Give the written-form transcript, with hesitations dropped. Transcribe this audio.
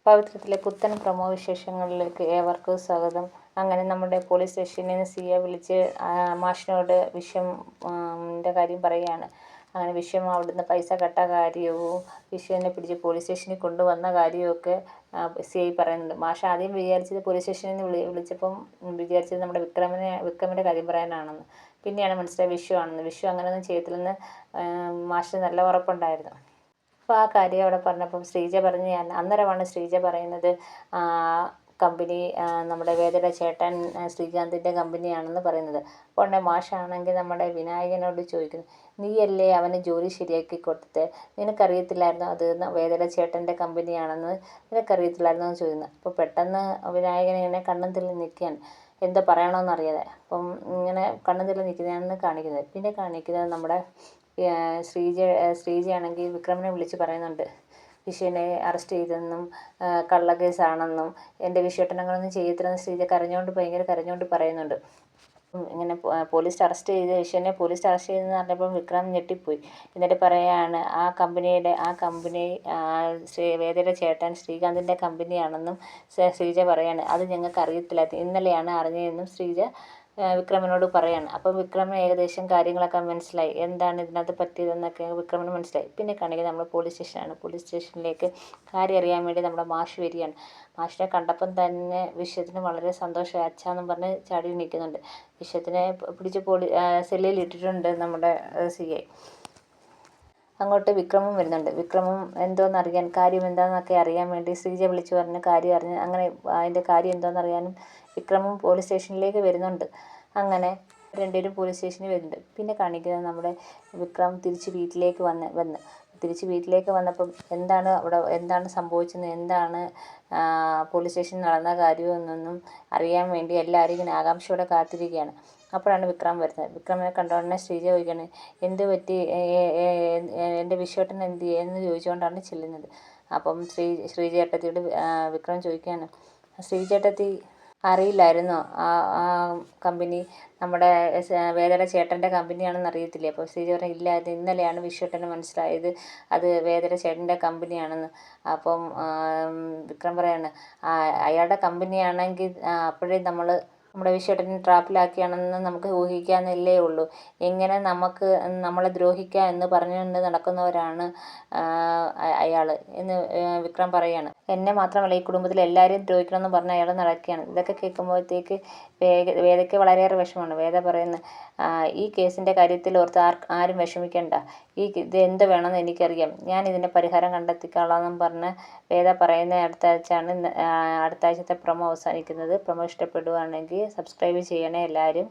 പവിത്രത്തിലെ പുത്തൻ പ്രൊമോ വിശേഷങ്ങളിലേക്ക് ഏവർക്കും സ്വാഗതം. അങ്ങനെ നമ്മുടെ പോലീസ് സ്റ്റേഷനിൽ നിന്ന് സിയെ വിളിച്ച് മാഷിനോട് വിശ്വൻ്റെ കാര്യം പറയുകയാണ്. അങ്ങനെ വിശ്വം അവിടുന്ന് പൈസ കട്ട കാര്യവും വിശ്വനെ പിടിച്ച് പോലീസ് സ്റ്റേഷനിൽ കൊണ്ടുവന്ന കാര്യവുമൊക്കെ സി പറയുന്നുണ്ട്. മാഷ് ആദ്യം വിചാരിച്ചത് പോലീസ് സ്റ്റേഷനിൽ നിന്ന് വിളിച്ചപ്പം വിചാരിച്ചത് നമ്മുടെ വിക്രമിൻ്റെ കാര്യം പറയാനാണെന്ന്. പിന്നെയാണ് മനസ്സിലായത് വിശ്വ ആണെന്ന്. വിശ്വ അങ്ങനെയൊന്നും ചെയ്യത്തില്ലെന്ന് മാഷിന് നല്ല ഉറപ്പുണ്ടായിരുന്നു. അപ്പോൾ ആ കാര്യം അവിടെ പറഞ്ഞപ്പം ശ്രീജ പറഞ്ഞ് അന്നേരമാണ് ശ്രീജ പറയുന്നത് കമ്പനി നമ്മുടെ വേദയുടെ ചേട്ടൻ ശ്രീകാന്തിൻ്റെ കമ്പനിയാണെന്ന് പറയുന്നത്. ഉടനെ മാഷാണെങ്കിൽ നമ്മുടെ വിനായകനോട് ചോദിക്കുന്നു, നീയല്ലേ അവന് ജോലി ശരിയാക്കി കൊടുത്തത്, നിനക്കറിയത്തില്ലായിരുന്നോ അത് വേദയുടെ ചേട്ടൻ്റെ കമ്പനിയാണെന്ന് നിനക്കറിയത്തില്ലായിരുന്നോ എന്ന് ചോദിക്കുന്നു. അപ്പോൾ പെട്ടെന്ന് വിനായകൻ ഇങ്ങനെ കണ്ണും തള്ളി നിൽക്കുകയാണ്, എന്തോ പറയണമെന്നറിയാതെ. അപ്പം ഇങ്ങനെ കണ്ണും തള്ളി നിൽക്കുന്നതാണ് കാണിക്കുന്നത്. പിന്നെ കാണിക്കുന്നത് നമ്മുടെ ശ്രീജയാണെങ്കിൽ വിക്രമിനെ വിളിച്ച് പറയുന്നുണ്ട്, വിശ്വനെ അറസ്റ്റ് ചെയ്തെന്നും കള്ളക്കേസാണെന്നും എൻ്റെ വിശ്വേട്ടൻ അങ്ങനെയൊന്നും ചെയ്യത്തില്ലെന്ന് ശ്രീജ ഭയങ്കര കരഞ്ഞുകൊണ്ട് പറയുന്നുണ്ട്. ഇങ്ങനെ പോലീസ് അറസ്റ്റ് ചെയ്ത് വിശ്വനെ പോലീസ് അറസ്റ്റ് ചെയ്തെന്ന് പറഞ്ഞപ്പോൾ വിക്രം ഞെട്ടിപ്പോയി. എന്നിട്ട് പറയുകയാണ് ആ കമ്പനി വേദയുടെ ചേട്ടൻ ശ്രീകാന്തിൻ്റെ കമ്പനിയാണെന്നും ശ്രീജ പറയാണ്. അത് ഞങ്ങൾക്ക് അറിയത്തില്ല, ഇന്നലെയാണ് അറിഞ്ഞതെന്നും ശ്രീജ വിക്രമനോട് പറയാണ്. അപ്പം വിക്രമന് ഏകദേശം കാര്യങ്ങളൊക്കെ മനസ്സിലായി, എന്താണ് ഇതിനകത്ത് പറ്റിയതെന്നൊക്കെ വിക്രമന് മനസ്സിലായി. പിന്നെ കാണിക്കുന്നത് നമ്മൾ പോലീസ് സ്റ്റേഷനാണ്. പോലീസ് സ്റ്റേഷനിലേക്ക് കാര്യം അറിയാൻ വേണ്ടി നമ്മുടെ മാഷ് വരികയാണ്. മാഷിനെ കണ്ടപ്പം തന്നെ വിശ്വത്തിന് വളരെ സന്തോഷമായി, അച്ഛാന്നും പറഞ്ഞ് ചാടി നിൽക്കുന്നുണ്ട്. വിശ്വത്തിനെ പിടിച്ച് സെല്ലിൽ ഇട്ടിട്ടുണ്ട് നമ്മുടെ സി ഐ. അങ്ങോട്ട് വിക്രമും വരുന്നുണ്ട്. വിക്രമും എന്തോന്നറിയാൻ കാര്യം എന്താണെന്നൊക്കെ അറിയാൻ വേണ്ടി ശ്രീജ വിളിച്ചു പറഞ്ഞ് കാര്യം അറിഞ്ഞ് അങ്ങനെ അതിൻ്റെ കാര്യം എന്തോന്നറിയാനും വിക്രമും പോലീസ് സ്റ്റേഷനിലേക്ക് വരുന്നുണ്ട്. അങ്ങനെ രണ്ടുപേരും പോലീസ് സ്റ്റേഷനിൽ വരുന്നുണ്ട്. പിന്നെ കാണിക്കുന്നത് നമ്മുടെ വിക്രം തിരിച്ച് വീട്ടിലേക്ക് വന്നപ്പം എന്താണ് സംഭവിച്ചത്, എന്താണ് പോലീസ് സ്റ്റേഷനിൽ നടന്ന കാര്യമെന്നൊന്നും അറിയാൻ വേണ്ടി എല്ലാവരും ഇങ്ങനെ ആകാംക്ഷയോടെ കാത്തിരിക്കുകയാണ്. അപ്പോഴാണ് വിക്രം വരുന്നത്. വിക്രമിനെ കണ്ട ഉടനെ ശ്രീജ ചോദിക്കുകയാണ്, എന്ത് പറ്റി, എൻ്റെ വിശ്വേട്ടൻ എന്ത് എന്ന് ചോദിച്ചുകൊണ്ടാണ് ചെല്ലുന്നത്. അപ്പം ശ്രീജേട്ടത്തിയോട് വിക്രം ചോദിക്കുകയാണ്, ശ്രീജേട്ടത്തി അറിയില്ലായിരുന്നോ ആ കമ്പനി നമ്മുടെ വേദയുടെ ചേട്ടൻ്റെ കമ്പനിയാണെന്ന് അറിയത്തില്ലേ? അപ്പോൾ ശ്രീജ പറഞ്ഞു, ഇല്ല, അത് ഇന്നലെയാണ് വിശ്വേട്ടന് മനസ്സിലായത് അത് വേദയുടെ ചേട്ടൻ്റെ കമ്പനിയാണെന്ന്. അപ്പം വിക്രം പറയാണ്, അയാളുടെ കമ്പനിയാണെങ്കിൽ അപ്പോഴേ നമ്മുടെ വിശ്വേട്ടനെ ട്രാപ്പിലാക്കിയാണെന്ന് നമുക്ക് ഊഹിക്കാമെന്നല്ലേ ഉള്ളൂ. എങ്ങനെ നമ്മളെ ദ്രോഹിക്കുക എന്ന് പറഞ്ഞുകൊണ്ട് നടക്കുന്നവരാണ് അയാൾ എന്ന് വിക്രം പറയാണ്. എന്നെ മാത്രമല്ല ഈ കുടുംബത്തിലെ എല്ലാവരെയും ദ്രോഹിക്കണമെന്ന് പറഞ്ഞ് അയാൾ നടക്കുകയാണ്. ഇതൊക്കെ കേൾക്കുമ്പോഴത്തേക്ക് വേദയ്ക്ക് വളരെയേറെ വിഷമമാണ്. വേദ പറയുന്നത്, ഈ കേസിൻ്റെ കാര്യത്തിൽ ഓർത്ത് ആരും വിഷമിക്കേണ്ട, ഇത് എന്ത് വേണമെന്ന് എനിക്കറിയാം, ഞാൻ ഇതിൻ്റെ പരിഹാരം കണ്ടെത്തിക്കോളാമെന്നും പറഞ്ഞ് വേദ പറയുന്ന അടുത്ത ആഴ്ചത്തെ പ്രൊമോ അവസാനിക്കുന്നത്. പ്രൊമോ ഇഷ്ടപ്പെടുകയാണെങ്കിൽ സബ്സ്ക്രൈബ് ചെയ്യണേ എല്ലാവരും.